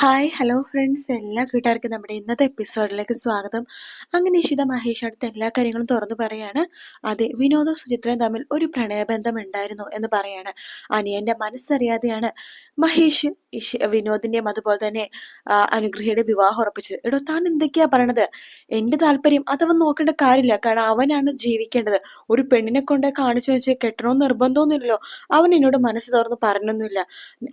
Hi hello friends, എല്ലാ കൂട്ടുകാർക്കും നമ്മുടെ ഇന്നത്തെ എപ്പിസോഡിലേക്ക് സ്വാഗതം. അങ്ങനെ ഇഷിത മഹേഷ് അടുത്ത എല്ലാ കാര്യങ്ങളും തുറന്നു പറയാണ്. അതെ, വിനോദവും സുചിത്രയും തമ്മിൽ ഒരു പ്രണയബന്ധം ഉണ്ടായിരുന്നു എന്ന് പറയാണ്. അനിയന്റെ മനസ്സറിയാതെയാണ് മഹേഷ് വിനോദിന്റെയും അതുപോലെ തന്നെ അനുഗ്രഹയുടെ വിവാഹം ഉറപ്പിച്ചത്. എടോ, താൻ എന്തൊക്കെയാ പറയണത്? എന്റെ താല്പര്യം അതവൻ നോക്കേണ്ട കാര്യമില്ല. കാരണം അവനാണ് ജീവിക്കേണ്ടത്. ഒരു പെണ്ണിനെ കൊണ്ട് കാണിച്ചു വെച്ച് കെട്ടണമെന്ന് നിർബന്ധമൊന്നുമില്ലല്ലോ. അവൻ എന്നോട് മനസ്സ് തുറന്ന് പറഞ്ഞൊന്നുമില്ല.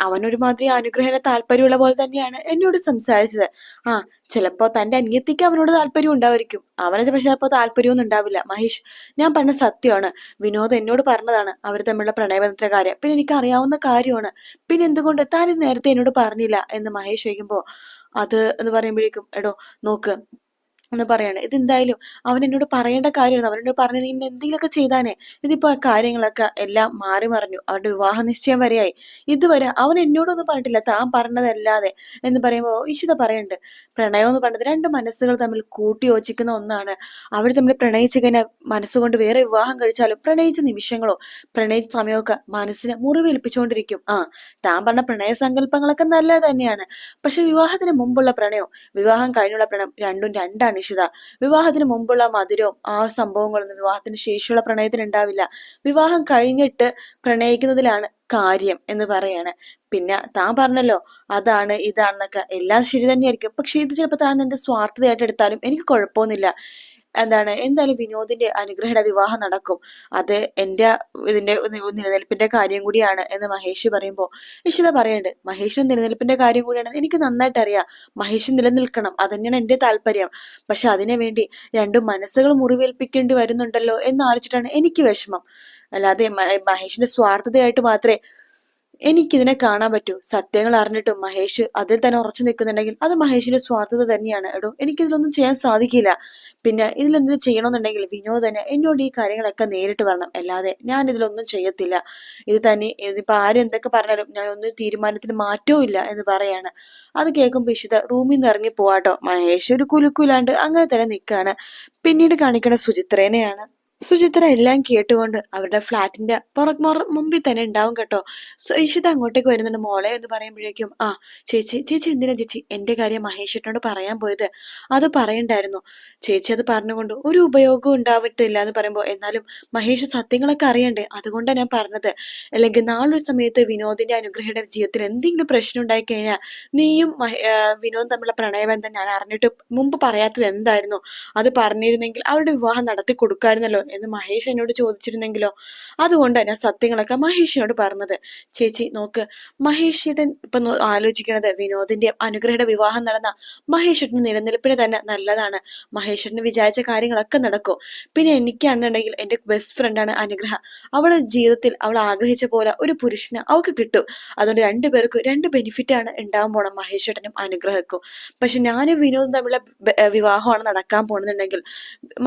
അവനൊരുമാതിരി അനുഗ്രഹത്തിന് താല്പര്യമുള്ള പോലെ തന്നെയാണ് എന്നോട് സംസാരിച്ചത്. ആ, ചിലപ്പോ തന്റെ അനിയത്തിക്ക് അവനോട് താല്പര്യം ഉണ്ടായിരിക്കും. അവന് പക്ഷെ ചിലപ്പോ താല്പര്യമൊന്നും ഉണ്ടാവില്ല. മഹേഷ്, ഞാൻ പറഞ്ഞ സത്യമാണ്. വിനോദ് എന്നോട് പറഞ്ഞതാണ് അവർ തമ്മിലുള്ള പ്രണയബന്ധത്തിന്റെ കാര്യം. പിന്നെ എനിക്ക് അറിയാവുന്ന കാര്യമാണ്. പിന്നെ എന്തുകൊണ്ട് താൻ ഇത് നേരത്തെ എന്നോട് പറഞ്ഞില്ല എന്ന് മഹേഷ് ചോദിക്കുമ്പോ, അത് എന്ന് പറയുമ്പോഴേക്കും, എടോ നോക്ക് എന്ന് പറയാണ്. ഇതെന്തായാലും അവൻ എന്നോട് പറയേണ്ട കാര്യമാണ്. അവനോട് പറഞ്ഞ് നീ എന്തെങ്കിലുമൊക്കെ ചെയ്താനേ. ഇതിപ്പോ ആ കാര്യങ്ങളൊക്കെ എല്ലാം മാറി മറിഞ്ഞു. അവരുടെ വിവാഹ നിശ്ചയം വരെയായി. ഇതുവരെ അവൻ എന്നോടൊന്നും പറഞ്ഞിട്ടില്ല, താൻ പറഞ്ഞതല്ലാതെ എന്ന് പറയുമ്പോ ഇഷിത പറയുന്നുണ്ട്, പ്രണയം എന്ന് പറഞ്ഞത് രണ്ട് മനസ്സുകൾ തമ്മിൽ കൂട്ടി യോജിക്കുന്ന ഒന്നാണ്. അവർ തമ്മിൽ പ്രണയിച്ചു കഴിഞ്ഞാൽ മനസ്സുകൊണ്ട് വേറെ വിവാഹം കഴിച്ചാലും പ്രണയിച്ച നിമിഷങ്ങളോ പ്രണയിച്ച സമയമൊക്കെ മനസ്സിനെ മുറിവേൽപ്പിച്ചുകൊണ്ടിരിക്കും. താൻ പറഞ്ഞ പ്രണയ സങ്കല്പങ്ങളൊക്കെ നല്ലത് തന്നെയാണ്. പക്ഷെ വിവാഹത്തിന് മുമ്പുള്ള പ്രണയവും വിവാഹം കഴിഞ്ഞുള്ള പ്രണയം രണ്ടും രണ്ടാണ് ഇഷിത. വിവാഹത്തിന് മുമ്പുള്ള മധുരവും ആ സംഭവങ്ങളൊന്നും വിവാഹത്തിന് ശേഷമുള്ള പ്രണയത്തിന് ഉണ്ടാവില്ല. വിവാഹം കഴിഞ്ഞിട്ട് പ്രണയിക്കുന്നതിലാണ് കാര്യം എന്ന് പറയാണ്. പിന്നെ താൻ പറഞ്ഞല്ലോ അതാണ് ഇതാണെന്നൊക്കെ, എല്ലാം ശരി തന്നെയായിരിക്കും. പക്ഷെ ഇത് ചിലപ്പോ താൻ എന്റെ സ്വാർത്ഥതയായിട്ട് എടുത്താലും എനിക്ക് കുഴപ്പമൊന്നുമില്ല. എന്തായാലും വിനോദിന്റെ അനുഗ്രഹയുടെ വിവാഹം നടക്കും. അത് എന്റെ ഇതിന്റെ നിലനിൽപ്പിന്റെ കാര്യം കൂടിയാണ് എന്ന് മഹേഷ് പറയുമ്പോ ഇഷിത പറയുന്നുണ്ട്, മഹേഷിന്റെ നിലനിൽപ്പിന്റെ കാര്യം കൂടിയാണ് എനിക്ക് നന്നായിട്ട് അറിയാം. മഹേഷ് നിലനിൽക്കണം, അതന്നെയാണ് എന്റെ താല്പര്യം. പക്ഷെ അതിനു വേണ്ടി രണ്ടു മനസ്സുകൾ മുറിവേൽപ്പിക്കേണ്ടി വരുന്നുണ്ടല്ലോ എന്ന് ആലോചിച്ചിട്ടാണ് എനിക്ക് വിഷമം. അല്ലാതെ മഹേഷിന്റെ സ്വാർത്ഥതയായിട്ട് മാത്രമേ എനിക്കിതിനെ കാണാൻ പറ്റൂ. സത്യങ്ങൾ അറിഞ്ഞിട്ടും മഹേഷ് അതിൽ തന്നെ ഉറച്ചു നിൽക്കുന്നുണ്ടെങ്കിൽ അത് മഹേഷിന്റെ സ്വാർത്ഥത തന്നെയാണ്. എടോ, എനിക്കിതിലൊന്നും ചെയ്യാൻ സാധിക്കില്ല. പിന്നെ ഇതിലെന്തെങ്കിലും ചെയ്യണമെന്നുണ്ടെങ്കിൽ വിനോദ് തന്നെ എന്നോട് ഈ കാര്യങ്ങളൊക്കെ നേരിട്ട് പറയണം. അല്ലാതെ ഞാൻ ഇതിലൊന്നും ചെയ്യത്തില്ല. ഇത് തന്നെ ഇതിപ്പോ ആരെന്തൊക്കെ പറഞ്ഞാലും ഞാൻ ഒന്നും തീരുമാനത്തിന് മാറ്റവും ഇല്ല എന്ന് പറയാണ്. അത് കേൾക്കുമ്പോ ഇഷിത റൂമിൽ നിന്ന് ഇറങ്ങി പോവാട്ടോ. മഹേഷ് ഒരു കുലുക്കുലാണ്ട് അങ്ങനെ തന്നെ നിൽക്കാണ്. പിന്നീട് കാണിക്കണ സുചിത്രേനെയാണ്. സുചിത്ര എല്ലാം കേട്ടുകൊണ്ട് അവരുടെ ഫ്ലാറ്റിന്റെ മുമ്പിൽ തന്നെ ഉണ്ടാവും കേട്ടോ. ഇഷിത അങ്ങോട്ടേക്ക് വരുന്നുണ്ട്. മോളെ എന്ന് പറയുമ്പോഴേക്കും, ചേച്ചി ചേച്ചി എന്തിനാ ചേച്ചി എന്റെ കാര്യം മഹേഷിനോട് പറയാൻ പോയത്? അത് പറയണ്ടായിരുന്നു ചേച്ചി. അത് പറഞ്ഞുകൊണ്ട് ഒരു ഉപയോഗവും ഉണ്ടാവത്തില്ല എന്ന് പറയുമ്പോ, എന്നാലും മഹേഷ് സത്യങ്ങളൊക്കെ അറിയണ്ടേ, അതുകൊണ്ടാണ് ഞാൻ പറഞ്ഞത്. അല്ലെങ്കിൽ നാളൊരു സമയത്ത് വിനോദിന്റെ അനുഗ്രഹയുടെ ജീവിതത്തിൽ എന്തെങ്കിലും പ്രശ്നം ഉണ്ടായി കഴിഞ്ഞാൽ നീയും വിനോദും തമ്മിലുള്ള പ്രണയബന്ധം ഞാൻ അറിഞ്ഞിട്ട് മുമ്പ് പറയാത്തത് എന്തായിരുന്നു? അത് പറഞ്ഞിരുന്നെങ്കിൽ അവരുടെ വിവാഹം നടത്തി കൊടുക്കായിരുന്നല്ലോ എന്ന് മഹേഷ് എന്നോട് ചോദിച്ചിരുന്നെങ്കിലോ. അതുകൊണ്ടാണ് ഞാൻ സത്യങ്ങളൊക്കെ മഹേഷിനോട് പറഞ്ഞത്. ചേച്ചി നോക്ക്, മഹേഷ് ഏട്ടൻ ഇപ്പൊ ആലോചിക്കണത് വിനോദിന്റെ അനുഗ്രഹയുടെ വിവാഹം നടന്ന മഹേഷ് ഏട്ടന് നിലനിൽപ്പിന് തന്നെ നല്ലതാണ്. മഹേഷ് ഏട്ടന് വിചാരിച്ച കാര്യങ്ങളൊക്കെ നടക്കും. പിന്നെ എനിക്കാണെന്നുണ്ടെങ്കിൽ എന്റെ ബെസ്റ്റ് ഫ്രണ്ടാണ് അനുഗ്രഹ. അവള് ജീവിതത്തിൽ അവൾ ആഗ്രഹിച്ച പോലെ ഒരു പുരുഷന് അവൾക്ക് കിട്ടും. അതുകൊണ്ട് രണ്ടുപേർക്കും രണ്ട് ബെനിഫിറ്റ് ആണ് ഉണ്ടാവാൻ പോണം, മഹേഷ് ഏട്ടനും അനുഗ്രഹക്കും. പക്ഷെ ഞാനും വിനോദും തമ്മിലുള്ള വിവാഹമാണ് നടക്കാൻ പോണെന്നുണ്ടെങ്കിൽ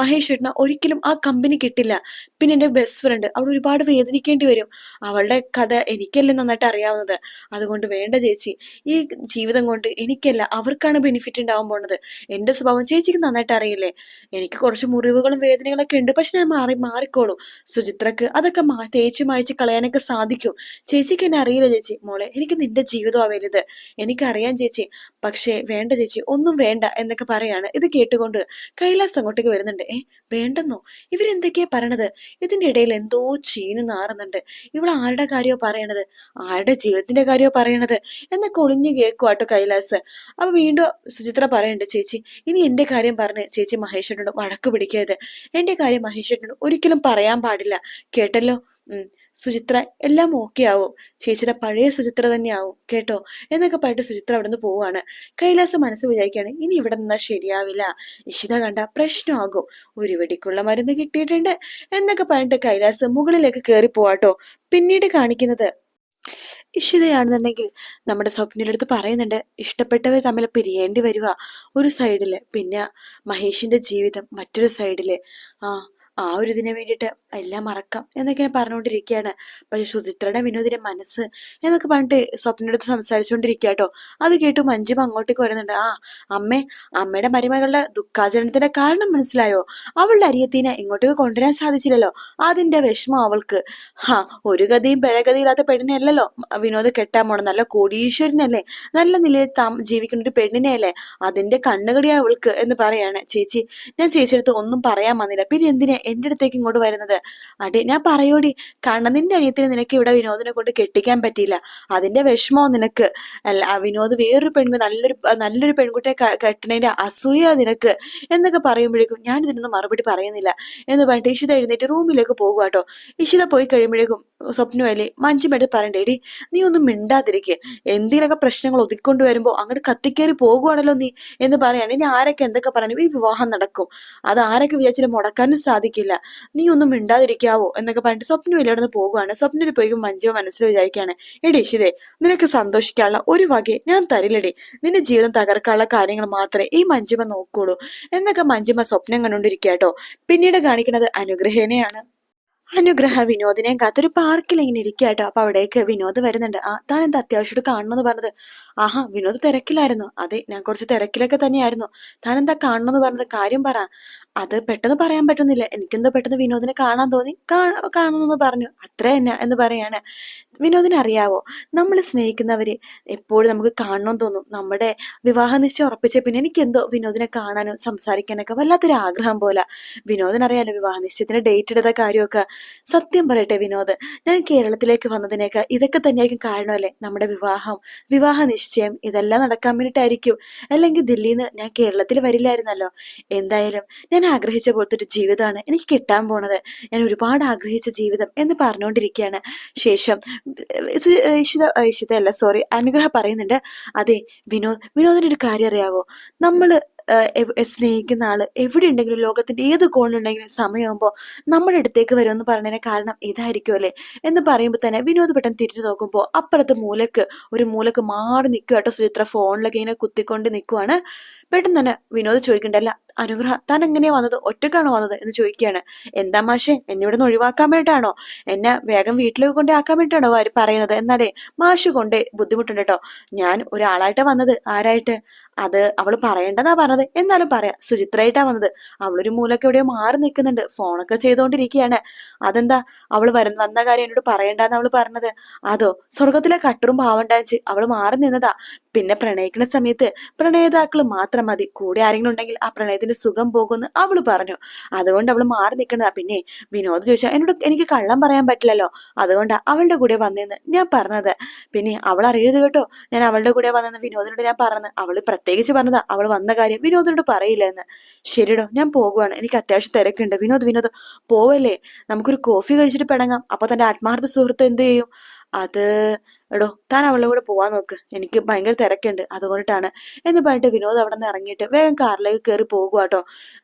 മഹേഷ് ഏട്ടന് ഒരിക്കലും ആ കമ്പനി കിട്ടില്ല. പിന്നെ എന്റെ ബെസ്റ്റ് ഫ്രണ്ട് അവൾ ഒരുപാട് വേദനിക്കേണ്ടി വരും. അവളുടെ കഥ എനിക്കല്ലേ നന്നായിട്ട് അറിയാവുന്നത്. അതുകൊണ്ട് വേണ്ട ചേച്ചി, ഈ ജീവിതം കൊണ്ട് എനിക്കല്ല അവർക്കാണ് ബെനിഫിറ്റ് ഉണ്ടാവാൻ പോണത്. എന്റെ സ്വഭാവം ചേച്ചിക്ക് നന്നായിട്ട് അറിയില്ലേ. എനിക്ക് കുറച്ച് മുറിവുകളും വേദനകളൊക്കെ ഉണ്ട്. പക്ഷെ ഞാൻ മാറിക്കോളൂ. സുചിത്രക്ക് അതൊക്കെ തേച്ച് മായ്ച്ച് കളയാനൊക്കെ സാധിക്കും. ചേച്ചിക്ക് എന്നെ അറിയില്ല ചേച്ചി. മോളെ, എനിക്ക് നിന്റെ ജീവിതമാ വലുത്. എനിക്കറിയാം ചേച്ചി. പക്ഷേ വേണ്ട ചേച്ചി, ഒന്നും വേണ്ട എന്നൊക്കെ പറയാണ്. ഇത് കേട്ടുകൊണ്ട് കൈലാസ് അങ്ങോട്ടേക്ക് വരുന്നുണ്ട്. വേണ്ടെന്നോ? ഇവരെന്തൊക്കെയാ പറയണത്? ഇതിന്റെ ഇടയിൽ എന്തോ ചീഞ്ഞു നാറുന്നുണ്ട്. ഇവൾ ആരുടെ കാര്യോ പറയണത്? ആരുടെ ജീവിതത്തിന്റെ കാര്യോ പറയണത് എന്നൊക്കെ ഒളിഞ്ഞു കേൾക്കുവാട്ടോ കൈലാസ്. അപ്പൊ വീണ്ടും സുചിത്ര പറയുന്നുണ്ട്, ചേച്ചി ഇനി എന്റെ കാര്യം പറഞ്ഞ് ചേച്ചി മഹേഷിനോട് വഴക്ക് പിടിക്കരുത്. എന്റെ കാര്യം മഹേഷിനോട് ഒരിക്കലും പറയാൻ പാടില്ല, കേട്ടല്ലോ? സുചിത്ര, എല്ലാം ഓക്കെ ആവും. ചേച്ചിയുടെ പഴയ സുചിത്ര തന്നെ ആവും കേട്ടോ എന്നൊക്കെ പറഞ്ഞിട്ട് സുചിത്ര അവിടെ നിന്ന് പോവാണ്. കൈലാസം മനസ്സ് വിചാരിക്കുകയാണ്, ഇനി ഇവിടെ നിന്നാ ശരിയാവില്ല. ഇഷിത കണ്ട പ്രശ്നമാകും. ഒരു വെടിക്കുള്ള മരുന്ന് കിട്ടിയിട്ടുണ്ട് എന്നൊക്കെ പറഞ്ഞിട്ട് കൈലാസ് മുകളിലേക്ക് കയറി പോവാട്ടോ. പിന്നീട് കാണിക്കുന്നത് ഇഷിതയാണെന്നുണ്ടെങ്കിൽ നമ്മുടെ സ്വപ്നയുടെ അടുത്ത് പറയുന്നുണ്ട്, ഇഷ്ടപ്പെട്ടവർ തമ്മിൽ പിരിയേണ്ടി വരുക ഒരു സൈഡില്, പിന്നെ മഹേഷിന്റെ ജീവിതം മറ്റൊരു സൈഡില്. ആ ഒരു ഇതിന് വേണ്ടിയിട്ട് എല്ലാം മറക്കാം എന്നൊക്കെ പറഞ്ഞുകൊണ്ടിരിക്കുകയാണ്. പക്ഷെ സുചിത്രയുടെ വിനോദിന്റെ മനസ്സ് എന്നൊക്കെ പറഞ്ഞിട്ട് സ്വപ്നടുത്ത് സംസാരിച്ചുകൊണ്ടിരിക്കുക കേട്ടോ. അത് കേട്ടു മഞ്ജിമ അങ്ങോട്ടേക്ക് വരുന്നുണ്ട്. ആ അമ്മേ, അമ്മയുടെ മരുമകളുടെ ദുഃഖാചരണത്തിന്റെ കാരണം മനസ്സിലായോ? അവളുടെ അരിയത്തിനെ ഇങ്ങോട്ടേക്ക് കൊണ്ടുവരാൻ സാധിച്ചില്ലല്ലോ, അതിന്റെ വിഷമം അവൾക്ക്. ഹാ, ഒരു ഗതിയും ഭേദഗതിയില്ലാത്ത പെണ്ണിനെ അല്ലല്ലോ വിനോദ് കെട്ടാൻ പോണം, നല്ല കോടീശ്വരനല്ലേ, നല്ല നിലയിൽ ജീവിക്കുന്ന ഒരു പെണ്ണിനെയല്ലേ, അതിന്റെ കണ്ണുകടിയാ അവൾക്ക് എന്ന് പറയാണ്. ചേച്ചി, ഞാൻ ചേച്ചിയുടെ ഒന്നും പറയാൻ വന്നില്ല, പിന്നെ എന്തിനാ എന്റെ അടുത്തേക്ക് ഇങ്ങോട്ട് വരുന്നത്? അടി ഞാൻ പറയോടി, കാരണം നിന്റെ അനിയത്തിന് നിനക്ക് ഇവിടെ വിനോദിനെ കൊണ്ട് കെട്ടിക്കാൻ പറ്റിയില്ല, അതിന്റെ വിഷമോ നിനക്ക്. അല്ല, വിനോദ് വേറൊരു നല്ലൊരു പെൺകുട്ടിയെ കെട്ടണതിന്റെ അസൂയ നിനക്ക് എന്നൊക്കെ പറയുമ്പോഴേക്കും ഞാൻ ഇതിനൊന്നും മറുപടി പറയുന്നില്ല എന്ന് പറഞ്ഞിട്ട് ഇഷിത എഴുന്നേറ്റ് റൂമിലേക്ക് പോകുക കേട്ടോ. ഇഷിത പോയി കഴിയുമ്പോഴേക്കും സ്വപ്നമല്ലേ മഞ്ജുമെടുത്ത് പറയണ്ടേടി, നീ ഒന്നും മിണ്ടാതിരിക്കെ, എന്തെങ്കിലുമൊക്കെ പ്രശ്നങ്ങൾ ഒതുക്കൊണ്ട് വരുമ്പോ അങ്ങോട്ട് കത്തിക്കേറി പോകുവാണല്ലോ നീ എന്ന് പറയാണ്. ഇനി ആരൊക്കെ എന്തൊക്കെ പറഞ്ഞു ഈ വിവാഹം നടക്കും, അത് ആരൊക്കെ വിചാരിച്ചാലും മുടക്കാനും സാധിക്കില്ല, നീ ഒന്നും മിണ്ടാതിരിക്കാവോ എന്നൊക്കെ പറഞ്ഞിട്ട് സ്വപ്നം ഇവിടെ നിന്ന് പോകുവാണ്. സ്വപ്നത്തിൽ പോയി മഞ്ജു മനസ്സിൽ വിചാരിക്കുകയാണ്, എടി ഇഷിതേ, നിനക്ക് സന്തോഷിക്കാനുള്ള ഒരു വകയെ ഞാൻ തരില്ലടി, നിന്റെ ജീവിതം തകർക്കാനുള്ള കാര്യങ്ങൾ മാത്രമേ ഈ മഞ്ജുമ നോക്കുള്ളൂ എന്നൊക്കെ മഞ്ജുമ സ്വപ്നം കണ്ടുകൊണ്ടിരിക്കുക കേട്ടോ. പിന്നീട് കാണിക്കുന്നത് അനുഗ്രഹേനെയാണ്. അനുഗ്രഹ വിനോദിനെയും കാത്തൊരു പാർക്കിൽ ഇങ്ങനെ ഇരിക്കുക കേട്ടോ. അപ്പൊ അവിടേക്ക് വിനോദ് വരുന്നുണ്ട്. ആ, താൻ എന്താ അത്യാവശ്യമായിട്ട് കാണണമെന്ന് പറഞ്ഞത്? ആഹാ, വിനോദ് തിരക്കിലായിരുന്നു. അതെ, ഞാൻ കുറച്ച് തിരക്കിലൊക്കെ തന്നെയായിരുന്നു. താൻ എന്താ കാണണമെന്ന് പറഞ്ഞത്? കാര്യം പറ. അത് പെട്ടെന്ന് പറയാൻ പറ്റുന്നില്ല, എനിക്കെന്തോ പെട്ടെന്ന് വിനോദിനെ കാണാൻ തോന്നി, കാണണമെന്ന് പറഞ്ഞു, അത്ര തന്നെ എന്ന് പറയാണ്. വിനോദിനെ അറിയാവോ, നമ്മൾ സ്നേഹിക്കുന്നവര് എപ്പോഴും നമുക്ക് കാണണമെന്ന് തോന്നും. നമ്മുടെ വിവാഹ നിശ്ചയം ഉറപ്പിച്ച പിന്നെ എനിക്ക് എന്തോ വിനോദിനെ കാണാനും സംസാരിക്കാനൊക്കെ വല്ലാത്തൊരു ആഗ്രഹം പോലെ. വിനോദിനറിയാലോ വിവാഹ നിശ്ചയത്തിന് ഡേറ്റ് എടുത്ത കാര്യമൊക്കെ. സത്യം പറയട്ടെ വിനോദ്, ഞാൻ കേരളത്തിലേക്ക് വന്നതിനേക്കാൾ ഇതൊക്കെ തന്നെയായിരിക്കും കാരണമല്ലേ, നമ്മുടെ വിവാഹ നിശ്ചയം ഇതെല്ലാം നടക്കാൻ വേണ്ടിയിട്ടായിരിക്കും, അല്ലെങ്കിൽ ദില്ലിയിൽ നിന്ന് ഞാൻ കേരളത്തിൽ വരില്ലായിരുന്നല്ലോ. എന്തായാലും ഞാൻ ആഗ്രഹിച്ച പോലത്തെ ഒരു ജീവിതമാണ് എനിക്ക് കിട്ടാൻ പോണത്, ഞാൻ ഒരുപാട് ആഗ്രഹിച്ച ജീവിതം എന്ന് പറഞ്ഞുകൊണ്ടിരിക്കുകയാണ്. ശേഷം ഇഷിതയല്ല, സോറി, അനുഗ്രഹ പറയുന്നുണ്ട്. അതെ വിനോദിന് ഒരു കാര്യം അറിയാവോ, നമ്മള് സ്നേഹിക്കുന്ന ആള് എവിടെ ഉണ്ടെങ്കിലും ലോകത്തിന്റെ ഏത് കോണിലുണ്ടെങ്കിലും സമയമാകുമ്പോ നമ്മുടെ അടുത്തേക്ക് വരുമെന്ന് പറഞ്ഞതിന് കാരണം ഇതായിരിക്കും അല്ലേ എന്ന് പറയുമ്പോൾ തന്നെ വിനോദ് പെട്ടെന്ന് തിരിഞ്ഞു നോക്കുമ്പോ അപ്പുറത്ത് ഒരു മൂലക്ക് മാറി നിൽക്കുക കേട്ടോ. സുചിത്ര ഫോണിലൊക്കെ ഇങ്ങനെ കുത്തിക്കൊണ്ട് നിൽക്കുവാണ്. പെട്ടെന്ന് തന്നെ വിനോദ് ചോദിക്കണ്ടല്ല, അനുഗ്രഹ താൻ എങ്ങനെയാ വന്നത്, ഒറ്റക്കാണോ വന്നത് എന്ന് ചോദിക്കുകയാണ്. എന്താ മാഷെ, എന്നെ ഇവിടെ നിന്ന് ഒഴിവാക്കാൻ വേണ്ടിയിട്ടാണോ, എന്നെ വേഗം വീട്ടിലേക്ക് കൊണ്ടേ ആക്കാൻ വേണ്ടിയിട്ടാണോ പറയുന്നത്? എന്നാലേ മാഷ് കൊണ്ടേ ബുദ്ധിമുട്ടുണ്ട് കേട്ടോ, ഞാൻ ഒരാളായിട്ടാ വന്നത്. ആരായിട്ട്? അത് അവള് പറയണ്ടെന്നാ പറഞ്ഞത്, എന്നാലും പറയാ, സുചിത്രയായിട്ടാ വന്നത്. അവളൊരു മൂലക്ക് എവിടെയോ മാറി നിൽക്കുന്നുണ്ട്, ഫോണൊക്കെ ചെയ്തോണ്ടിരിക്കുകയാണ്. അതെന്താ അവള് വന്ന കാര്യം എന്നോട് പറയണ്ടെന്ന് അവള് പറഞ്ഞത്? അതോ, സ്വർഗത്തിലെ കട്ടറും പാവണ്ടാച്ച് അവള് മാറി നിന്നതാ. പിന്നെ പ്രണയിക്കുന്ന സമയത്ത് പ്രണയിതാക്കള് മാത്രം മതി, കൂടെ ആരെങ്കിലും ഉണ്ടെങ്കിൽ ആ പ്രണയത്തിന്റെ സുഖം പോകുമെന്ന് അവള് പറഞ്ഞു, അതുകൊണ്ട് അവള് മാറി നിൽക്കുന്നതാ. പിന്നെ വിനോദ് ചോദിച്ചാൽ എനിക്ക് കള്ളം പറയാൻ പറ്റില്ലല്ലോ, അതുകൊണ്ടാ അവളുടെ കൂടെ വന്നേന്ന് ഞാൻ പറഞ്ഞത്. പിന്നെ അവൾ അറിയരുത് കേട്ടോ, ഞാൻ അവളുടെ കൂടെ വന്നെന്ന് വിനോദിനോട് ഞാൻ പറഞ്ഞത്. അവള് പ്രത്യേകിച്ച് പറഞ്ഞതാ അവൾ വന്ന കാര്യം വിനോദിനോട് പറയില്ല എന്ന്. ശരിടോ, ഞാൻ പോകുവാണ്, എനിക്ക് അത്യാവശ്യം തിരക്കുണ്ട്. വിനോദ് പോവല്ലേ, നമുക്കൊരു കോഫി കഴിച്ചിട്ട് പിണങ്ങാം. അപ്പൊ തന്റെ ആത്മാർത്ഥ സുഹൃത്ത് എന്ത് ചെയ്യും? അത് എടോ, താൻ അവളുടെ കൂടെ പോവാൻ നോക്ക്, എനിക്ക് ഭയങ്കര തിരക്കുണ്ട്, അതുകൊണ്ടിട്ടാണ് എന്ന് പറഞ്ഞിട്ട് വിനോദ് അവിടെ നിന്ന് ഇറങ്ങിയിട്ട് വേഗം കാറിലേക്ക് കയറി പോകുവാട്ടോ.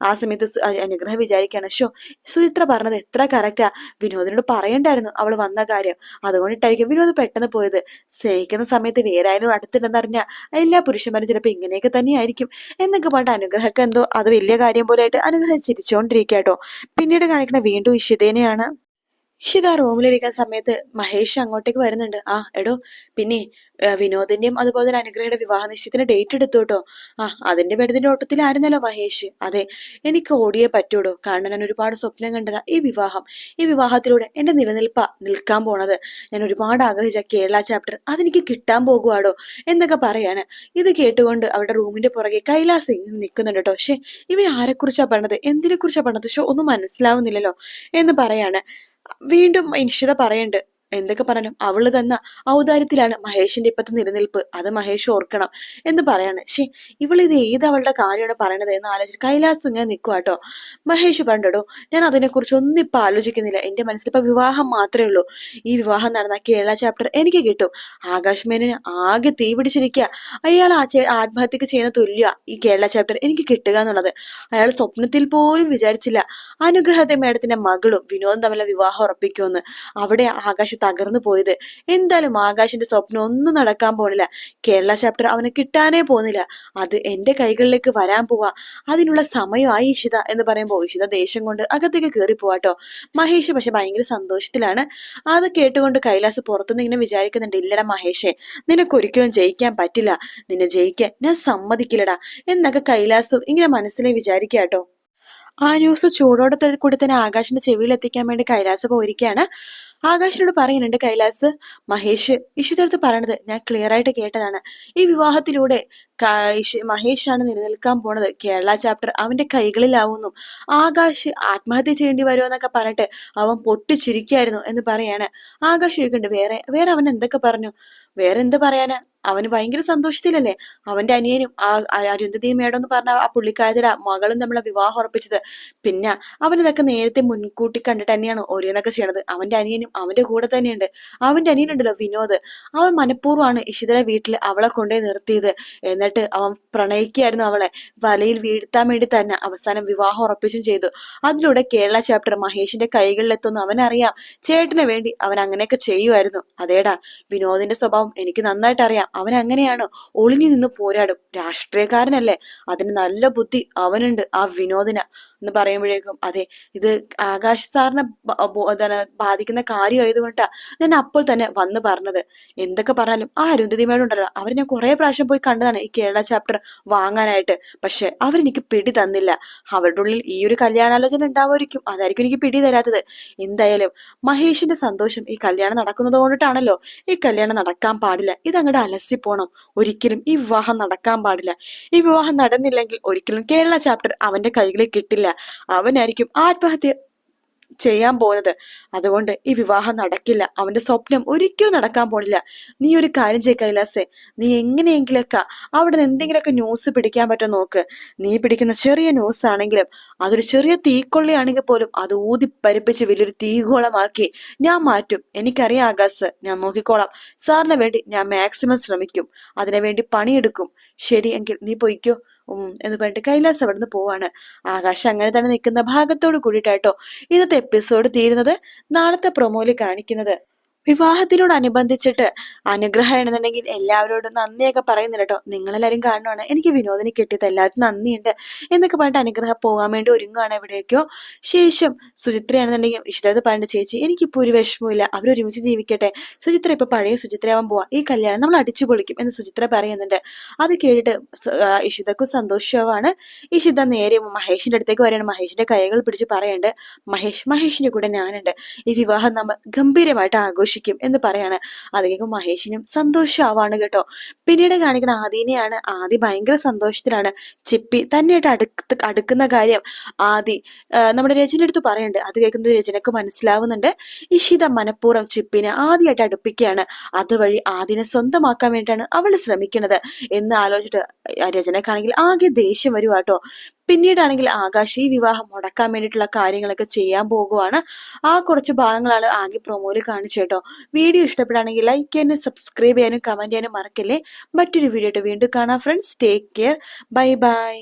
ആ സമയത്ത് അനുഗ്രഹം വിചാരിക്കാണ്, ഷോ സുചിത്ര പറഞ്ഞത് എത്ര കറക്റ്റാ, വിനോദിനോട് പറയണ്ടായിരുന്നു അവള് വന്ന കാര്യം, അതുകൊണ്ടിട്ടായിരിക്കും വിനോദ് പെട്ടെന്ന് പോയത്. സ്നേഹിക്കുന്ന സമയത്ത് വേറെ ആരും അടുത്തില്ലെന്നറിഞ്ഞ എല്ലാ പുരുഷന്മാരും ചിലപ്പോ ഇങ്ങനെയൊക്കെ തന്നെയായിരിക്കും എന്നൊക്കെ പറഞ്ഞിട്ട് അനുഗ്രഹക്ക് എന്തോ അത് വലിയ കാര്യം പോലെ ആയിട്ട് അനുഗ്രഹം ചിരിച്ചോണ്ടിരിക്കാട്ടോ. പിന്നീട് കാണിക്കണ വീണ്ടും ഇഷിതേനെയാണ്. ഇഷിത റൂമിലിരിക്കുന്ന സമയത്ത് മഹേഷ് അങ്ങോട്ടേക്ക് വരുന്നുണ്ട്. ആ എടോ, പിന്നെ വിനോദിന്റെയും അതുപോലെ തന്നെ അനുഗ്രഹയുടെ വിവാഹ നിശ്ചയത്തിന് ഡേറ്റ് എടുത്തു കേട്ടോ. ആ, അതിന്റെ വെടുതിന്റെ ഓട്ടത്തിലായിരുന്നല്ലോ മഹേഷ്. അതെ, എനിക്ക് ഓടിയേ പറ്റൂടോ, കാരണം ഞാൻ ഒരുപാട് സ്വപ്നം കണ്ടതാ ഈ വിവാഹത്തിലൂടെ എന്റെ നിൽക്കാൻ പോണത്. ഞാൻ ഒരുപാട് ആഗ്രഹിച്ച കേരള ചാപ്റ്റർ അതെനിക്ക് കിട്ടാൻ പോകുവാടോ എന്നൊക്കെ പറയാണ്. ഇത് കേട്ടുകൊണ്ട് അവരുടെ റൂമിന്റെ പുറകെ കൈലാസ് നിൽക്കുന്നുണ്ട് കേട്ടോ. പക്ഷെ ഇവർ ആരെക്കുറിച്ചാ പറഞ്ഞത്, എന്തിനെ കുറിച്ചാ പറഞ്ഞത്, ഷോ ഒന്നും മനസ്സിലാവുന്നില്ലല്ലോ എന്ന് പറയാണ്. വീണ്ടും ഇഷിത പറയണ്ട്, എന്തൊക്കെ പറഞ്ഞു, അവള് തന്ന ഔദാര്യത്തിലാണ് മഹേഷിന്റെ ഇപ്പത്തെ നിലനിൽപ്പ്, അത് മഹേഷ് ഓർക്കണം എന്ന് പറയാണ്. ഇവളിത് ഏത് അവളുടെ കാര്യമാണ് പറയണത് എന്ന് ആലോചിച്ച് കൈലാസം ഇങ്ങനെ നിൽക്കുക കേട്ടോ. മഹേഷ് പറഞ്ഞോ, ഞാൻ അതിനെക്കുറിച്ച് ഒന്നും ഇപ്പൊ ആലോചിക്കുന്നില്ല, എന്റെ മനസ്സിൽ ഇപ്പൊ വിവാഹം മാത്രമേ ഉള്ളൂ. ഈ വിവാഹം നടന്ന കേരള ചാപ്റ്റർ എനിക്ക് കിട്ടും. ആകാശ് മേനന് ആകെ തീ പിടിച്ചിരിക്കുക, അയാൾ ആത്മഹത്യക്ക് ചെയ്യുന്ന തുല്യ ഈ കേരള ചാപ്റ്റർ എനിക്ക് കിട്ടുക എന്നുള്ളത്. അയാൾ സ്വപ്നത്തിൽ പോലും വിചാരിച്ചില്ല അനുഗ്രഹത്തെ മേഡത്തിന്റെ മകളും വിനോദം തമ്മിലുള്ള വിവാഹം ഉറപ്പിക്കുമെന്ന്. അവിടെ ആകാശ് തകർന്നു പോയത്. എന്തായാലും ആകാശിന്റെ സ്വപ്നം ഒന്നും നടക്കാൻ പോണില്ല. കേരള ചാപ്റ്റർ അവന് കിട്ടാനേ പോകുന്നില്ല. അത് എന്റെ കൈകളിലേക്ക് വരാൻ പോവാ. അതിനുള്ള സമയമായി ഇഷിത എന്ന് പറയുമ്പോൾ ഇഷിത ദേഷ്യം കൊണ്ട് അകത്തേക്ക് കയറി പോവാട്ടോ. മഹേഷ് പക്ഷെ ഭയങ്കര സന്തോഷത്തിലാണ്. അത് കേട്ടുകൊണ്ട് കൈലാസ് പുറത്തുനിന്ന് ഇങ്ങനെ വിചാരിക്കുന്നുണ്ട്, ഇല്ലടാ മഹേഷേ, നിനക്കൊരിക്കലും ജയിക്കാൻ പറ്റില്ല. നിന്നെ ജയിക്കാൻ ഞാൻ സമ്മതിക്കില്ലടാ എന്നൊക്കെ കൈലാസും ഇങ്ങനെ മനസ്സിലെ വിചാരിക്കാട്ടോ. ആ ന്യൂസ് ചൂടോടെ കൂടി തന്നെ ആകാശിന്റെ ചെവിയിൽ എത്തിക്കാൻ വേണ്ടി കൈലാസ് പോയിരിക്കുകയാണ്. ആകാശിനോട് പറയുന്നുണ്ട് കൈലാസ്, മഹേഷ് ഇഷിതടുത്ത് പറയണത് ഞാൻ ക്ലിയർ ആയിട്ട് കേട്ടതാണ്. ഈ വിവാഹത്തിലൂടെ മഹേഷാണ് നിലനിൽക്കാൻ പോണത്. കേരള ചാപ്റ്റർ അവന്റെ കൈകളിലാവുന്നു. ആകാശ് ആത്മഹത്യ ചെയ്യേണ്ടി വരുമോ എന്നൊക്കെ പറഞ്ഞിട്ട് അവൻ പൊട്ടിച്ചിരിക്കായിരുന്നു എന്ന് പറയാണ്. ആകാശ് ചോദിക്കുന്നുണ്ട്, വേറെ വേറെ അവൻ എന്തൊക്കെ പറഞ്ഞു? വേറെ എന്ത് പറയാനാ, അവന് ഭയങ്കര സന്തോഷത്തിലല്ലേ അവന്റെ അനിയനും അരുന്ധതി മേഡം എന്ന് പറഞ്ഞ ആ പുള്ളിക്കാരത്തിലെ മകളും നമ്മളെ വിവാഹം ഉറപ്പിച്ചത്. പിന്നെ അവൻ ഇതൊക്കെ നേരത്തെ മുൻകൂട്ടി കണ്ടിട്ട് തന്നെയാണ് ഓരോന്നൊക്കെ ചെയ്യണത്. അവന്റെ അനിയനും അവന്റെ കൂടെ തന്നെയുണ്ട്. അവന്റെ അനിയനുണ്ടല്ലോ വിനോദ്, അവൻ മനഃപൂർവ്വമാണ് ഇഷിതയുടെ വീട്ടിൽ അവളെ കൊണ്ടുപോയി നിർത്തിയത്. എന്നിട്ട് അവൻ പ്രണയിക്കുകയായിരുന്നു അവളെ. വലയിൽ വീഴ്ത്താൻ വേണ്ടി തന്നെ അവസാനം വിവാഹം ഉറപ്പിച്ചും ചെയ്തു. അതിലൂടെ കേരള ചാപ്റ്റർ മഹേഷിന്റെ കൈകളിലെത്തുന്നു അവനറിയാം. ചേട്ടന് വേണ്ടി അവൻ അങ്ങനെയൊക്കെ ചെയ്യുമായിരുന്നു. അതേടാ, വിനോദിന്റെ സ്വഭാവം എനിക്ക് നന്നായിട്ട് അറിയാം. അവൻ അങ്ങനെയാണ്, ഒളിഞ്ഞു നിന്ന് പോരാടും. രാഷ്ട്രീയക്കാരനല്ലേ, അതിന് നല്ല ബുദ്ധി അവനുണ്ട് ആ വിനോദിന് എന്ന് പറയുമ്പോഴേക്കും, അതെ, ഇത് ആകാശ് സാറിനെ ബാധിക്കുന്ന കാര്യമായതുകൊണ്ടാ ഞാൻ അപ്പോൾ തന്നെ വന്ന് പറഞ്ഞത്. എന്തൊക്കെ പറഞ്ഞാലും ആ അരുന്ധതി മേഡം ഉണ്ടല്ലോ, അവർ ഞാൻ കുറെ പ്രാവശ്യം പോയി കണ്ടതാണ് ഈ കേരള ചാപ്റ്റർ വാങ്ങാനായിട്ട്. പക്ഷെ അവരെനിക്ക് പിടി തന്നില്ല. അവരുടെ ഉള്ളിൽ ഈ ഒരു കല്യാണാലോചന ഉണ്ടാവുമായിരിക്കും, അതായിരിക്കും എനിക്ക് പിടി തരാത്തത്. എന്തായാലും മഹേഷിന്റെ സന്തോഷം ഈ കല്യാണം നടക്കുന്നത് കൊണ്ടിട്ടാണല്ലോ. ഈ കല്യാണം നടക്കാൻ പാടില്ല, ഇതങ്ങോട്ട് അലസിപ്പോണം. ഒരിക്കലും ഈ വിവാഹം നടക്കാൻ പാടില്ല. ഈ വിവാഹം നടന്നില്ലെങ്കിൽ ഒരിക്കലും കേരള ചാപ്റ്റർ അവന്റെ കൈകളിൽ കിട്ടില്ല. അവനായിരിക്കും ആത്മഹത്യ ചെയ്യാൻ പോകുന്നത്. അതുകൊണ്ട് ഈ വിവാഹം നടക്കില്ല. അവന്റെ സ്വപ്നം ഒരിക്കലും നടക്കാൻ പോണില്ല. നീ ഒരു കാര്യം ചെയ്യ കൈലാസേ, നീ എങ്ങനെയെങ്കിലൊക്കെ അവിടെ നിന്ന് എന്തെങ്കിലുമൊക്കെ ന്യൂസ് പിടിക്കാൻ പറ്റും നോക്ക്. നീ പിടിക്കുന്ന ചെറിയ ന്യൂസ് ആണെങ്കിലും അതൊരു ചെറിയ തീക്കൊള്ളിയാണെങ്കിൽ പോലും അത് ഊതിപ്പരിപ്പിച്ച് വലിയൊരു തീഗോളമാക്കി ഞാൻ മാറ്റും. എനിക്കറിയാം ആകാശ്, ഞാൻ നോക്കിക്കോളാം. സാറിന് വേണ്ടി ഞാൻ മാക്സിമം ശ്രമിക്കും. അതിനു വേണ്ടി പണിയെടുക്കും. ശരി എങ്കിൽ നീ പൊയ്ക്കോ എന്ന് പറഞ്ഞിട്ട് കൈലാസ് അവിടെ നിന്ന് പോവാണ്. ആകാശം അങ്ങനെ തന്നെ നിൽക്കുന്ന ഭാഗത്തോട് കൂടിയിട്ടാട്ടോ ഇന്നത്തെ എപ്പിസോഡ് തീരുന്നത്. നാളത്തെ പ്രൊമോയിൽ കാണിക്കുന്നത് വിവാഹത്തിനോടനുബന്ധിച്ചിട്ട് അനുഗ്രഹം എന്നുണ്ടെങ്കിൽ എല്ലാവരോടും നന്ദിയൊക്കെ പറയുന്നില്ല കേട്ടോ. നിങ്ങളെല്ലാരും കാണുവാണ്, എനിക്ക് വിനോദിനെ കിട്ടിയത് എല്ലാവർക്കും നന്ദിയുണ്ട് എന്നൊക്കെ പറഞ്ഞിട്ട് അനുഗ്രഹം പോകാൻ വേണ്ടി ഒരുങ്ങുകയാണ് എവിടേക്കോ. ശേഷം സുചിത്രയാണെന്നുണ്ടെങ്കിൽ ഇഷ്ടത്ത് പറഞ്ഞിട്ട്, ചേച്ചി എനിക്കിപ്പോ ഒരു വിഷമമില്ല, അവരൊരുമിച്ച് ജീവിക്കട്ടെ. സുചിത്ര ഇപ്പൊ പഴയ സുചിത്രയാവാൻ പോവാ, ഈ കല്യാണം നമ്മൾ അടിച്ചു പൊളിക്കും എന്ന് സുചിത്ര പറയുന്നുണ്ട്. അത് കേട്ടിട്ട് ഇഷിതക്കും സന്തോഷമാണ്. ഇഷിത നേരെ മഹേഷിന്റെ അടുത്തേക്ക് വരികയാണ്. മഹേഷിന്റെ കൈകൾ പിടിച്ച് പറയുന്നുണ്ട്, മഹേഷിന്റെ കൂടെ ഞാനുണ്ട്. ഈ വിവാഹം നമ്മൾ ഗംഭീരമായിട്ട് ആഘോഷിക്കും എന്ന് പറയാണ്. അത് കേൾക്കും മഹേഷിനും സന്തോഷമാവാണ് കേട്ടോ. പിന്നീട് കാണിക്കുന്ന ആദിനെയാണ്. ആദി ഭയങ്കര സന്തോഷത്തിലാണ്. ചിപ്പി തന്നെയായിട്ട് അടുക്കുന്ന കാര്യം ആദി നമ്മുടെ രചന എടുത്ത് പറയുന്നുണ്ട്. അത് കേൾക്കുന്നത് രചനക്ക് മനസ്സിലാവുന്നുണ്ട്. ഇഷിത മനഃപൂർവ്വം ചിപ്പിനെ ആദ്യമായിട്ട് അടുപ്പിക്കുകയാണ്. അതുവഴി ആദിനെ സ്വന്തമാക്കാൻ വേണ്ടിയിട്ടാണ് അവൾ ശ്രമിക്കുന്നത് എന്ന് ആലോചിച്ചിട്ട് രചനക്കാണെങ്കിൽ ആകെ ദേഷ്യം വരുവാട്ടോ. പിന്നീടാണെങ്കിൽ ആകാശ് ഈ വിവാഹം മുടക്കാൻ വേണ്ടിയിട്ടുള്ള കാര്യങ്ങളൊക്കെ ചെയ്യാൻ പോകുവാണ്. ആ കുറച്ച് ഭാഗങ്ങളാണ് ആകെ പ്രൊമോയിൽ കാണിച്ചു കേട്ടോ. വീഡിയോ ഇഷ്ടപ്പെടുകയാണെങ്കിൽ ലൈക്ക് ചെയ്യാനും സബ്സ്ക്രൈബ് ചെയ്യാനും കമന്റ് ചെയ്യാനും മറക്കല്ലേ. മറ്റൊരു വീഡിയോ ആയിട്ട് വീണ്ടും കാണാം friends. Take care. Bye bye.